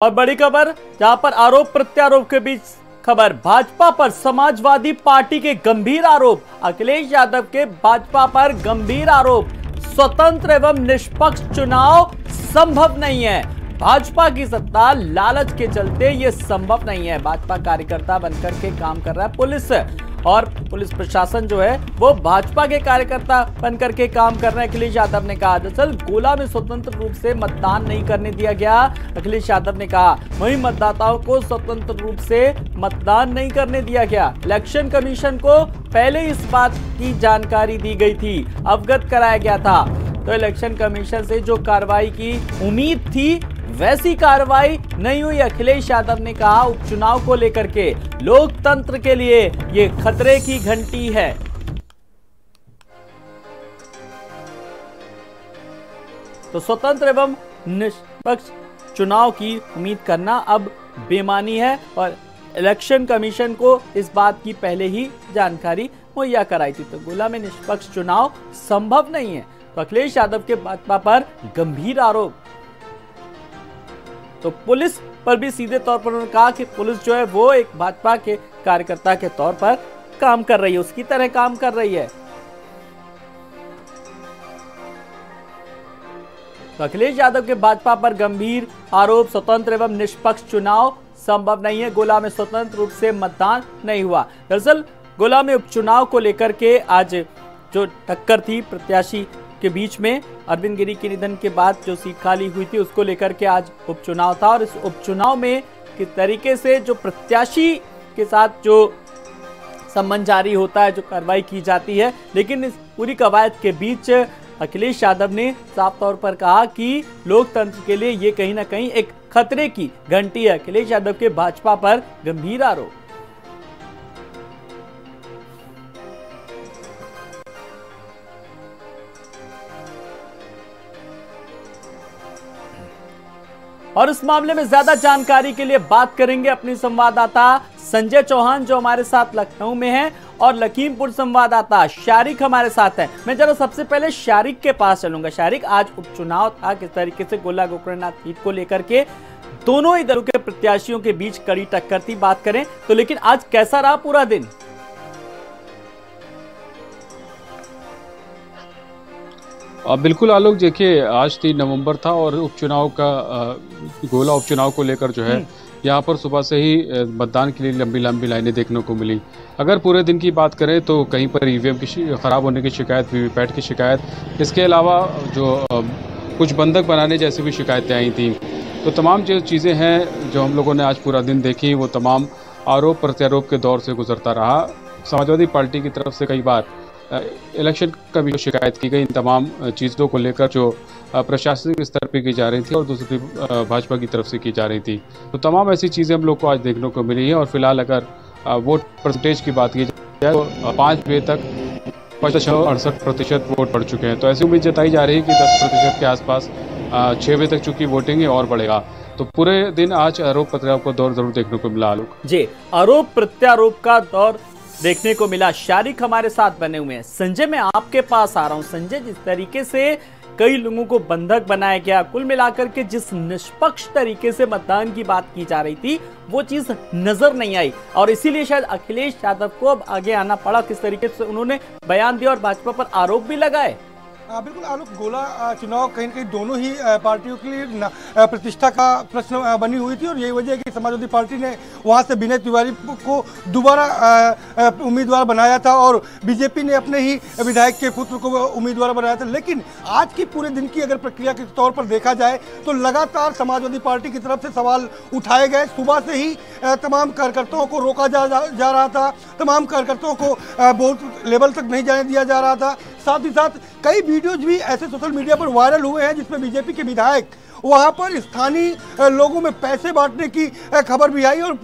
और बड़ी खबर जहां पर आरोप प्रत्यारोप के बीच खबर, भाजपा पर समाजवादी पार्टी के गंभीर आरोप। अखिलेश यादव के भाजपा पर गंभीर आरोप, स्वतंत्र एवं निष्पक्ष चुनाव संभव नहीं है। भाजपा की सत्ता लालच के चलते यह संभव नहीं है। भाजपा कार्यकर्ता बनकर के काम कर रहा है पुलिस, और पुलिस प्रशासन जो है वो भाजपा के कार्यकर्ता बनकर के काम कर रहे हैं। अखिलेश यादव ने कहा दरअसल गोला में स्वतंत्र रूप से मतदान नहीं करने दिया गया। अखिलेश यादव ने कहा वहीं मतदाताओं को स्वतंत्र रूप से मतदान नहीं करने दिया गया। इलेक्शन कमीशन को पहले इस बात की जानकारी दी गई थी, अवगत कराया गया था। तो इलेक्शन कमीशन से जो कार्रवाई की उम्मीद थी वैसी कार्रवाई नहीं हुई। अखिलेश यादव ने कहा उपचुनाव को लेकर के लोकतंत्र के लिए ये खतरे की घंटी है। तो स्वतंत्र एवं निष्पक्ष चुनाव की उम्मीद करना अब बेमानी है, और इलेक्शन कमीशन को इस बात की पहले ही जानकारी मुहैया कराई थी। तो गोला में निष्पक्ष चुनाव संभव नहीं है। तो अखिलेश यादव के भाजपा पर गंभीर आरोप। तो पुलिस पर भी सीधे तौर पर उन्होंने कहा कि पुलिस जो है वो एक भाजपा के कार्यकर्ता के तौर पर काम कर रही है, उसकी तरह काम कर रही है। तो अखिलेश यादव के भाजपा पर गंभीर आरोप, स्वतंत्र एवं निष्पक्ष चुनाव संभव नहीं है। गोला में स्वतंत्र रूप से मतदान नहीं हुआ। दरअसल गोला में उपचुनाव को लेकर के आज जो टक्कर थी प्रत्याशी के बीच में, अरविंद गिरी के निधन के बाद जो सीट खाली हुई थी उसको लेकर के आज उपचुनाव था। और इस उपचुनाव में किस तरीके से जो प्रत्याशी के साथ जो सम्मन जारी होता है, जो कार्रवाई की जाती है, लेकिन इस पूरी कवायद के बीच अखिलेश यादव ने साफ तौर पर कहा कि लोकतंत्र के लिए ये कहीं ना कहीं एक खतरे की घंटी है। अखिलेश यादव के भाजपा पर गंभीर आरोप। और इस मामले में ज्यादा जानकारी के लिए बात करेंगे अपनी संवाददाता संजय चौहान जो हमारे साथ लखनऊ में हैं, और लखीमपुर संवाददाता शारिक हमारे साथ हैं। मैं जरा सबसे पहले शारिक के पास चलूंगा। शारिक, आज उपचुनाव था, किस तरीके से गोला गोकर्णनाथ सीट को लेकर के दोनों ही दलों के प्रत्याशियों के बीच कड़ी टक्कर थी, बात करें तो, लेकिन आज कैसा रहा पूरा दिन? बिल्कुल आलोक, देखिए आज 3 नवंबर था और उपचुनाव का गोला उपचुनाव को लेकर जो है यहाँ पर सुबह से ही मतदान के लिए लंबी लंबी लाइनें देखने को मिली। अगर पूरे दिन की बात करें तो कहीं पर ईवीएम की ख़राब होने की शिकायत, वीवीपैट की शिकायत, इसके अलावा जो कुछ बंधक बनाने जैसी भी शिकायतें आई थी। तो तमाम जो चीज़ें हैं जो हम लोगों ने आज पूरा दिन देखी, वो तमाम आरोप प्रत्यारोप के दौर से गुजरता रहा। समाजवादी पार्टी की तरफ से कई बार इलेक्शन का भी शिकायत की गई, इन तमाम चीज़ों को लेकर जो प्रशासनिक स्तर पर की जा रही थी और दूसरी भाजपा की तरफ से की जा रही थी। तो तमाम ऐसी चीज़ें हम लोग को आज देखने को मिली है। और फिलहाल अगर वोट परसेंटेज की बात की जाए तो 5 बजे तक 68% वोट पड़ चुके हैं। तो ऐसी उम्मीद जताई जा रही है कि 10% के आसपास 6 बजे तक चूंकि वोटिंग और बढ़ेगा। तो पूरे दिन आज आरोप प्रत्यारोप का दौर जरूर देखने को मिला। आलोक जी, आरोप प्रत्यारोप का दौर देखने को मिला। शारिक हमारे साथ बने हुए हैं। संजय, मैं आपके पास आ रहा हूं। संजय, जिस तरीके से कई लोगों को बंधक बनाया गया, कुल मिलाकर के जिस निष्पक्ष तरीके से मतदान की बात की जा रही थी वो चीज नजर नहीं आई, और इसीलिए शायद अखिलेश यादव को अब आगे आना पड़ा। किस तरीके से उन्होंने बयान दिया और भाजपा पर आरोप भी लगाए। बिल्कुल आलोक, गोला चुनाव कहीं न कहीं दोनों ही पार्टियों के लिए प्रतिष्ठा का प्रश्न बनी हुई थी, और यही वजह है कि समाजवादी पार्टी ने वहां से विनय तिवारी को दोबारा उम्मीदवार बनाया था, और बीजेपी ने अपने ही विधायक के पुत्र को उम्मीदवार बनाया था। लेकिन आज की पूरे दिन की अगर प्रक्रिया के तौर पर देखा जाए तो लगातार समाजवादी पार्टी की तरफ से सवाल उठाए गए। सुबह से ही तमाम कार्यकर्ताओं को रोका जा रहा था, तमाम कार्यकर्ताओं को बूथ लेवल तक नहीं जाने दिया जा रहा था। साथ ही साथ कई वीडियोज भी ऐसे सोशल मीडिया पर वायरल हुए हैं जिसमें बीजेपी के विधायक वहां पर स्थानीय लोगों में पैसे बांटने की खबर भी आई, और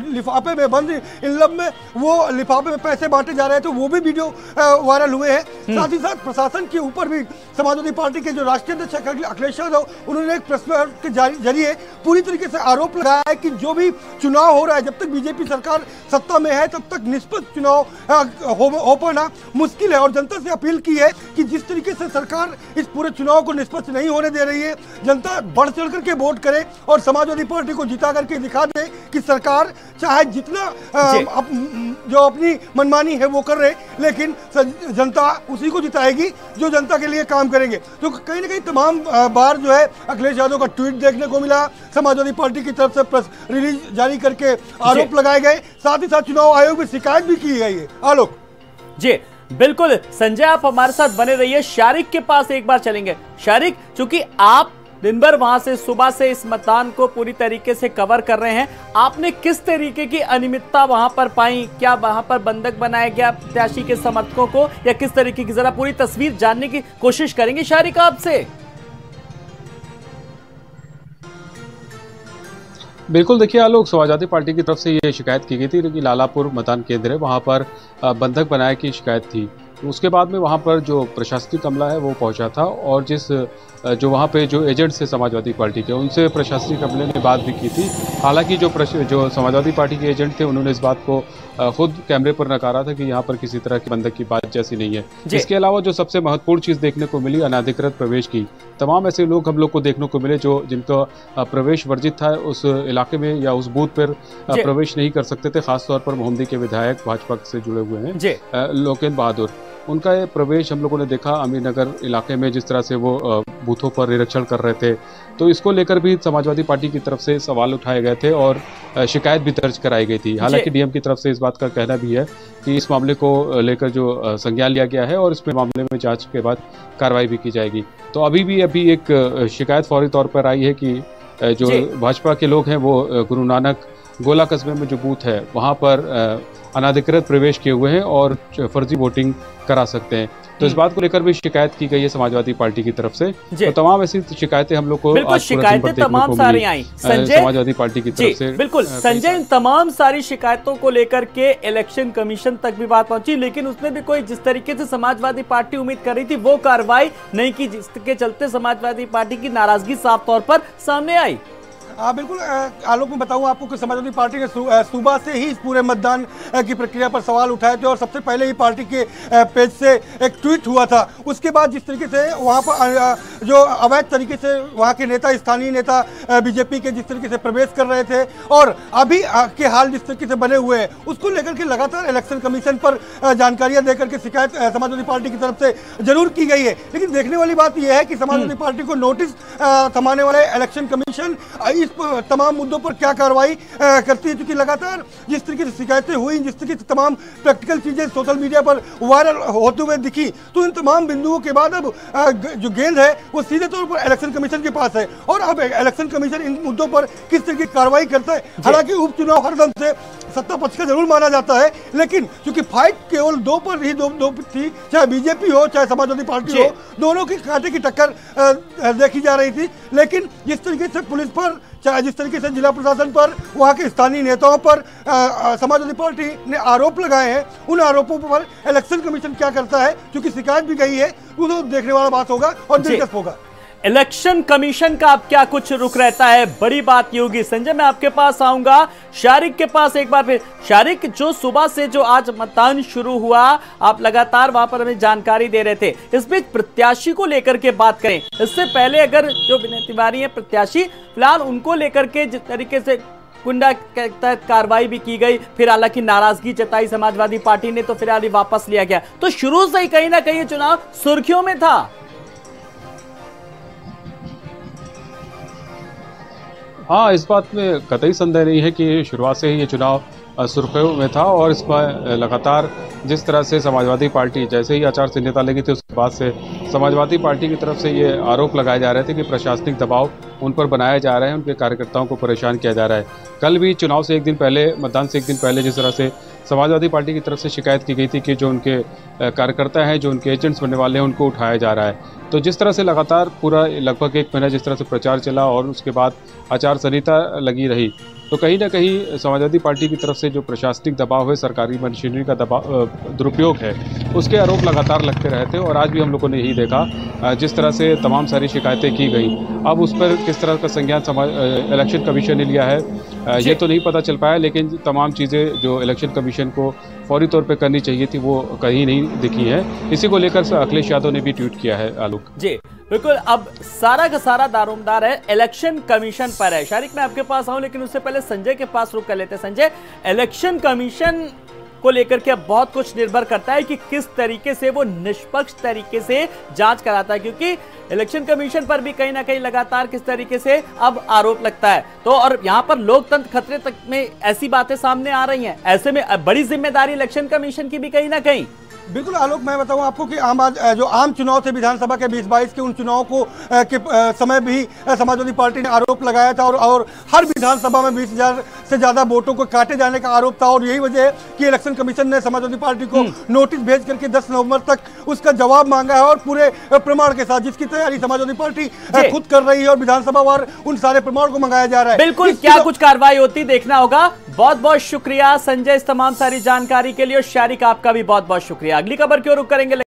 लिफाफे में बंद इनलब में वो लिफाफे में पैसे बांटे जा रहे थे, वो भी वीडियो वायरल हुए हैं। साथ ही साथ प्रशासन के ऊपर भी समाजवादी पार्टी के जो राष्ट्रीय अध्यक्ष अखिलेश यादव, उन्होंने एक प्रेस के जरिए पूरी तरीके से आरोप लगाया है कि जो भी चुनाव हो रहा है, जब तक बीजेपी सरकार सत्ता में है तब तक निष्पक्ष चुनाव हो पाना मुश्किल है। और जनता से अपील की है कि जिस तरीके से सरकार इस पूरे चुनाव को निष्पक्ष नहीं होने दे रही है, जनता बढ़ चढ़ करके वोट करे और समाजवादी पार्टी को जिता करके दिखा दे कि सरकार चाहे जितना जो अपनी मनमानी है वो कर रहे, लेकिन जनता उसी को जिताएगी जो जनता के लिए काम करेंगे। तो कहीं ना कहीं तमाम बार जो है अखिलेश यादव का ट्वीट देखने को मिला, समाजवादी पार्टी की तरफ से प्रेस रिलीज जारी करके आरोप लगाए गए, साथ ही साथ चुनाव आयोग में शिकायत भी की गई है। आलोक जी बिल्कुल संजय, आप हमारे साथ बने रहिए। शारिक के पास एक बार चलेंगे। शारिक, चूंकि आप दिन भर वहां से सुबह से इस मतदान को पूरी तरीके से कवर कर रहे हैं, आपने किस तरीके की अनियमितता वहां पर पाई? क्या वहां पर बंधक बनाया गया प्रत्याशी के समर्थकों को, या किस तरीके की, जरा पूरी तस्वीर जानने की कोशिश करेंगे शारिक आपसे। बिल्कुल, देखिए आलोक, समाजवादी पार्टी की तरफ से ये शिकायत की गई थी कि लालापुर मतदान केंद्र है, वहाँ पर बंधक बनाने की शिकायत थी। उसके बाद में वहाँ पर जो प्रशासनिक अमला है वो पहुँचा था और जो वहाँ पे जो एजेंट्स थे समाजवादी पार्टी के, उनसे प्रशासनिक अमले ने बात भी की थी। हालांकि जो समाजवादी पार्टी के एजेंट थे उन्होंने इस बात को खुद कैमरे पर नकारा था कि यहाँ पर किसी तरह की बंधक की बात जैसी नहीं है। इसके अलावा जो सबसे महत्वपूर्ण चीज़ देखने को मिली, अनाधिकृत प्रवेश की। तमाम ऐसे लोग हम लोग को देखने को मिले जिनका प्रवेश वर्जित था, उस इलाके में या उस बूथ पर प्रवेश नहीं कर सकते थे। खासतौर पर मोहम्मदी के विधायक भाजपा से जुड़े हुए हैं लोकेंद्र बहादुर, उनका ये प्रवेश हम लोगों ने देखा। अमीरनगर इलाके में जिस तरह से वो बूथों पर निरीक्षण कर रहे थे, तो इसको लेकर भी समाजवादी पार्टी की तरफ से सवाल उठाए गए थे और शिकायत भी दर्ज कराई गई थी। हालांकि डीएम की तरफ से इस बात का कहना भी है कि इस मामले को लेकर जो संज्ञान लिया गया है और इसमें मामले में जांच के बाद कार्रवाई भी की जाएगी। तो अभी एक शिकायत फौरी तौर पर आई है कि जो भाजपा के लोग हैं वो गुरु नानक गोला कस्बे में जो बूथ है वहाँ पर अनाधिकृत प्रवेश किए हुए हैं और फर्जी वोटिंग करा सकते हैं। तो इस बात को लेकर भी शिकायत की गई है समाजवादी पार्टी की तरफ से। तो तमाम ऐसी शिकायतें हम लोग को बिल्कुल शिकायतें तमाम सारी आई संजय, समाजवादी पार्टी की तरफ से। बिल्कुल संजय, इन तमाम सारी शिकायतों को लेकर के इलेक्शन कमीशन तक भी बात पहुंची, लेकिन उसमें भी कोई जिस तरीके से समाजवादी पार्टी उम्मीद कर रही थी वो कार्रवाई नहीं की, जिसके चलते समाजवादी पार्टी की नाराजगी साफ तौर पर सामने आई। हाँ बिल्कुल आलोक, में बताऊं आपको कि समाजवादी पार्टी ने सुबह से ही इस पूरे मतदान की प्रक्रिया पर सवाल उठाए थे और सबसे पहले ही पार्टी के पेज से एक ट्वीट हुआ था। उसके बाद जिस तरीके से वहाँ पर जो अवैध तरीके से वहाँ के नेता, स्थानीय नेता बीजेपी के जिस तरीके से प्रवेश कर रहे थे और अभी के हाल जिस तरीके से बने हुए हैं, उसको लेकर के लगातार इलेक्शन कमीशन पर जानकारियाँ देकर के शिकायत समाजवादी पार्टी की तरफ से जरूर की गई है। लेकिन देखने वाली बात यह है कि समाजवादी पार्टी को नोटिस थमाने वाले इलेक्शन कमीशन इस तमाम मुद्दों पर क्या कार्रवाई करती है, क्योंकि लगातार जिस तरीके से शिकायतें हुई, जिस तरीके से तमाम प्रैक्टिकल चीजें सोशल मीडिया पर वायरल होते हुए दिखी, तो इन तमाम बिंदुओं के बाद अब जो गेंद है वो सीधे तौर पर इलेक्शन कमीशन के पास है और अब इलेक्शन कमीशन इन मुद्दों पर किस तरीके की कार्रवाई करता है। हालांकि उपचुनाव हर ढंग से सत्ता पक्ष का जरूर माना जाता है, लेकिन क्योंकि फाइट केवल दो पर ही दो थी, चाहे बीजेपी हो चाहे समाजवादी पार्टी हो, दोनों की कांटे की टक्कर देखी जा रही थी। लेकिन जिस तरीके से पुलिस पर, चाहे जिस तरीके से जिला प्रशासन पर, वहाँ के स्थानीय नेताओं पर समाजवादी पार्टी ने आरोप लगाए हैं, उन आरोपों पर इलेक्शन कमीशन क्या करता है, क्योंकि शिकायत भी गई है, वो देखने वाला बात होगा और दिलचस्प होगा। इलेक्शन कमीशन का अब क्या कुछ रुख रहता है, बड़ी बात ये होगी। संजय, मैं आपके पास आऊंगा, शारिक के पास एक बार फिर। शारिक, जो सुबह से जो आज मतदान शुरू हुआ, आप लगातार वहां पर हमें जानकारी दे रहे थे, इस बीच प्रत्याशी को लेकर के बात करें, इससे पहले अगर जो विनय तिवारी है प्रत्याशी, फिलहाल उनको लेकर के जिस तरीके से गुंडा के तहत कार्रवाई भी की गई, फिर हालांकि नाराजगी जताई समाजवादी पार्टी ने, तो फिलहाल वापस लिया गया, तो शुरू से ही कहीं ना कहीं चुनाव सुर्खियों में था। हाँ, इस बात में कतई संदेह नहीं है कि शुरुआत से ही ये चुनाव सुर्खियों में था और इसमें लगातार जिस तरह से समाजवादी पार्टी, जैसे ही आचार संहिता लगी थी उसके बाद से समाजवादी पार्टी की तरफ से ये आरोप लगाए जा रहे थे कि प्रशासनिक दबाव उन पर बनाया जा रहा है, उनके कार्यकर्ताओं को परेशान किया जा रहा है। कल भी चुनाव से एक दिन पहले, मतदान से एक दिन पहले जिस तरह से समाजवादी पार्टी की तरफ से शिकायत की गई थी कि जो उनके कार्यकर्ता हैं, जो उनके एजेंट्स बनने वाले हैं, उनको उठाया जा रहा है। तो जिस तरह से लगातार पूरा लगभग एक महीना जिस तरह से प्रचार चला और उसके बाद आचार संहिता लगी रही, तो कहीं ना कहीं समाजवादी पार्टी की तरफ से जो प्रशासनिक दबाव है, सरकारी मशीनरी का दुरुपयोग है, उसके आरोप लगातार लगते रहे थे और आज भी हम लोगों ने यही देखा जिस तरह से तमाम सारी शिकायतें की गई। अब उस पर किस तरह का संज्ञान इलेक्शन कमीशन ने लिया है ये तो नहीं पता चल पाया, लेकिन तमाम चीज़ें जो इलेक्शन कमीशन को फौरी तौर पे करनी चाहिए थी वो कहीं नहीं दिखी है। इसी को लेकर अखिलेश यादव ने भी ट्वीट किया है। आलोक जी बिल्कुल, अब सारा का सारा दारोमदार है इलेक्शन कमीशन पर है। शारिक, मैं आपके पास आऊं, लेकिन उससे पहले संजय के पास रुक कर लेते हैं। संजय, इलेक्शन कमीशन को लेकर के अब बहुत कुछ निर्भर करता है कि किस तरीके से वो निष्पक्ष तरीके से जांच कराता है, क्योंकि इलेक्शन कमीशन पर भी कहीं ना कहीं लगातार किस तरीके से अब आरोप लगता है। तो और यहां पर लोकतंत्र खतरे तक में ऐसी बातें सामने आ रही हैं, ऐसे में बड़ी जिम्मेदारी इलेक्शन कमीशन की भी कहीं ना कहीं। बिल्कुल आलोक, मैं बताऊं आपको कि जो आम चुनाव थे विधानसभा के 2022 के, उन चुनाव को के समय भी समाजवादी पार्टी ने आरोप लगाया था और हर विधानसभा में 20,000 से ज़्यादा वोटों को काटे जाने का आरोप था। और यही वजह है कि इलेक्शन कमीशन ने समाजवादी पार्टी को नोटिस भेज करके 10 नवंबर तक उसका जवाब मांगा है, और पूरे प्रमाण के साथ, जिसकी तैयारी समाजवादी पार्टी खुद कर रही है, और विधानसभा वार उन सारे प्रमाण को मंगाया जा रहा है। बिल्कुल, क्या कुछ कार्रवाई होती देखना होगा। बहुत बहुत शुक्रिया संजय इस तमाम सारी जानकारी के लिए, और शारिक आपका भी बहुत बहुत शुक्रिया। अगली खबर की ओर रुख करेंगे।